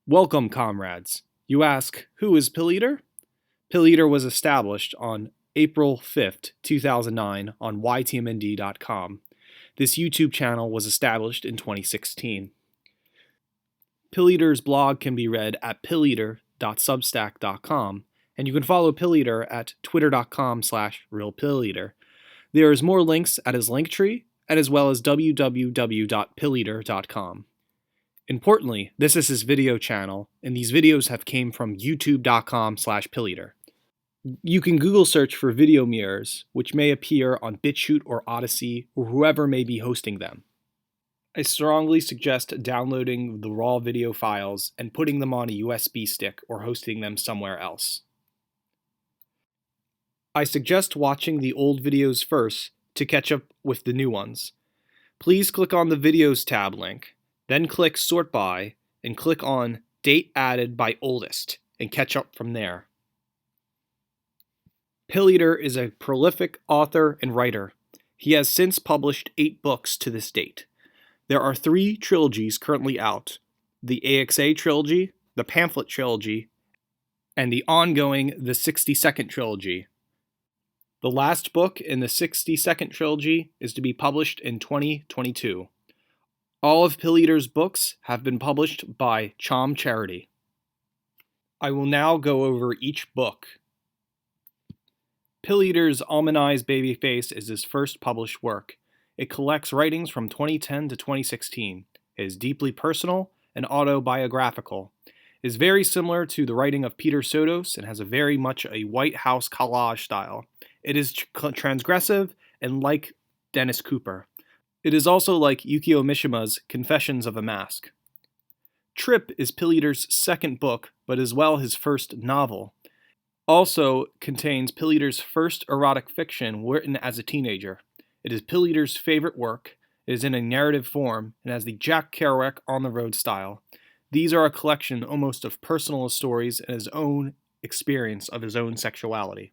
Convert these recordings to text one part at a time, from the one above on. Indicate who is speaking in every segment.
Speaker 1: Welcome, comrades. You ask, who is Pilleater? Pilleater was established on April 5th, 2009 on ytmnd.com. This YouTube channel was established in 2016. Pilleater's blog can be read at pilleater.substack.com, and you can follow Pilleater at twitter.com/realpilleater. There is more links at his Linktree, and as well as www.pilleater.com. Importantly, this is his video channel, and these videos have came from youtube.com/Pilleater. You can Google search for video mirrors, which may appear on BitChute or Odyssey, or whoever may be hosting them. I strongly suggest downloading the raw video files and putting them on a USB stick or hosting them somewhere else. I suggest watching the old videos first to catch up with the new ones. Please click on the Videos tab link. Then click Sort By, and click on Date Added by Oldest, and catch up from there. Pilleater is a prolific author and writer. He has since published 8 books to this date. There are 3 trilogies currently out: the AXA trilogy, the Pamphlet trilogy, and the ongoing The 60-Second trilogy. The last book in the 60-Second trilogy is to be published in 2022. All of Pilleater's books have been published by Chom Charity. I will now go over each book. Pilleater's Almanized Babyface is his first published work. It collects writings from 2010 to 2016. It is deeply personal and autobiographical. It is very similar to the writing of Peter Sotos and has a very much a White House collage style. It is transgressive and like Dennis Cooper. It is also like Yukio Mishima's Confessions of a Mask. Trip is Pilleater's second book, but as well his first novel. Also contains Pilleater's first erotic fiction written as a teenager. It is Pilleater's favorite work. It is in a narrative form and has the Jack Kerouac on-the-road style. These are a collection almost of personal stories and his own experience of his own sexuality.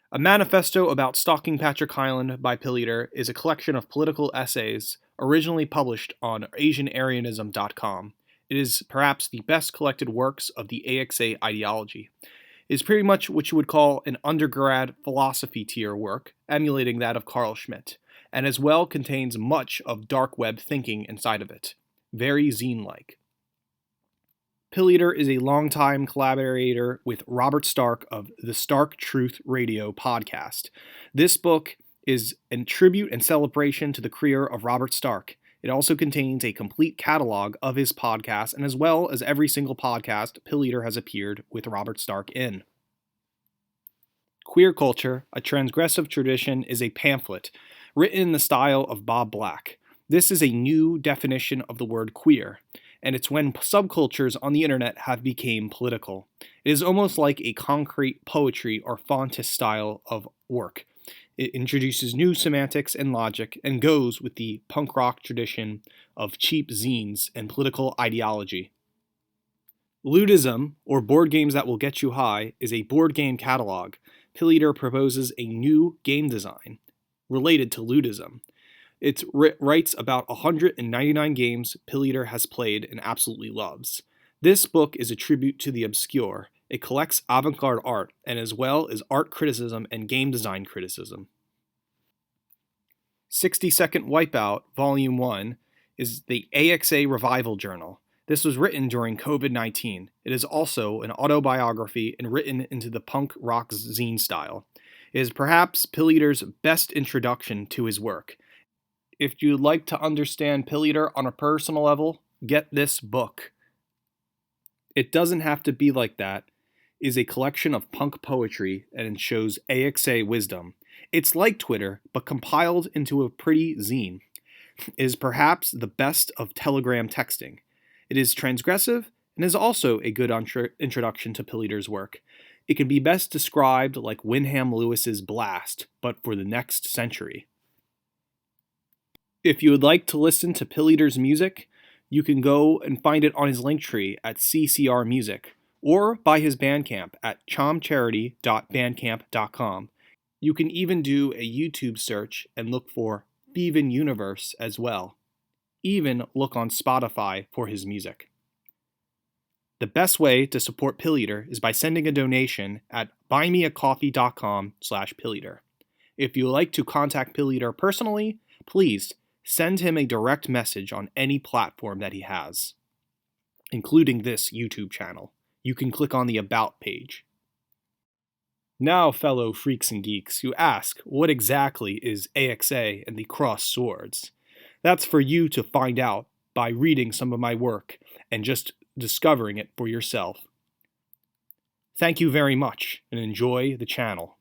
Speaker 1: A Manifesto About Stalking Patrick Hyland by Pilleater is a collection of political essays originally published on AsianArianism.com. It is perhaps the best collected works of the AXA ideology. It is pretty much what you would call an undergrad philosophy tier work, emulating that of Carl Schmitt, and as well contains much of dark web thinking inside of it. Very zine-like. Pilleater is a longtime collaborator with Robert Stark of the Stark Truth Radio podcast. This book is a tribute and celebration to the career of Robert Stark. It also contains a complete catalog of his podcast, and as well as every single podcast Pilleater has appeared with Robert Stark in. Queer Culture, a Transgressive Tradition, is a pamphlet written in the style of Bob Black. This is a new definition of the word queer, and it's when subcultures on the internet have become political. It is almost like a concrete poetry or fontist style of work. It introduces new semantics and logic and goes with the punk rock tradition of cheap zines and political ideology. Ludism, or Board Games That Will Get You High, is a board game catalog. Pilleater proposes a new game design related to ludism. It writes about 199 games Pilleater has played and absolutely loves. This book is a tribute to the obscure. It collects avant-garde art, and as well as art criticism and game design criticism. 60-Second Wipeout, Volume 1, is the AXA Revival Journal. This was written during COVID-19. It is also an autobiography and written into the punk rock zine style. It is perhaps Pilleater's best introduction to his work. If you'd like to understand Pilleater on a personal level, get this book. It doesn't have to be like that. It is a collection of punk poetry and it shows AXA wisdom. It's like Twitter, but compiled into a pretty zine. It is perhaps the best of Telegram texting. It is transgressive and is also a good introduction to Pilleater's work. It can be best described like Wyndham Lewis's Blast, but for the next century. If you would like to listen to Pilleater's music, you can go and find it on his Linktree at CCR Music, or by his Bandcamp at chomcharity.bandcamp.com. You can even do a YouTube search and look for Thievin' Universe as well. Even look on Spotify for his music. The best way to support Pilleater is by sending a donation at buymeacoffee.com/Pilleater. If you would like to contact Pilleater personally, please send him a direct message on any platform that he has, including this YouTube channel. You can click on the About page. Now, fellow freaks and geeks who ask, what exactly is AXA and the Crossed Swords? That's for you to find out by reading some of my work and just discovering it for yourself. Thank you very much, and enjoy the channel.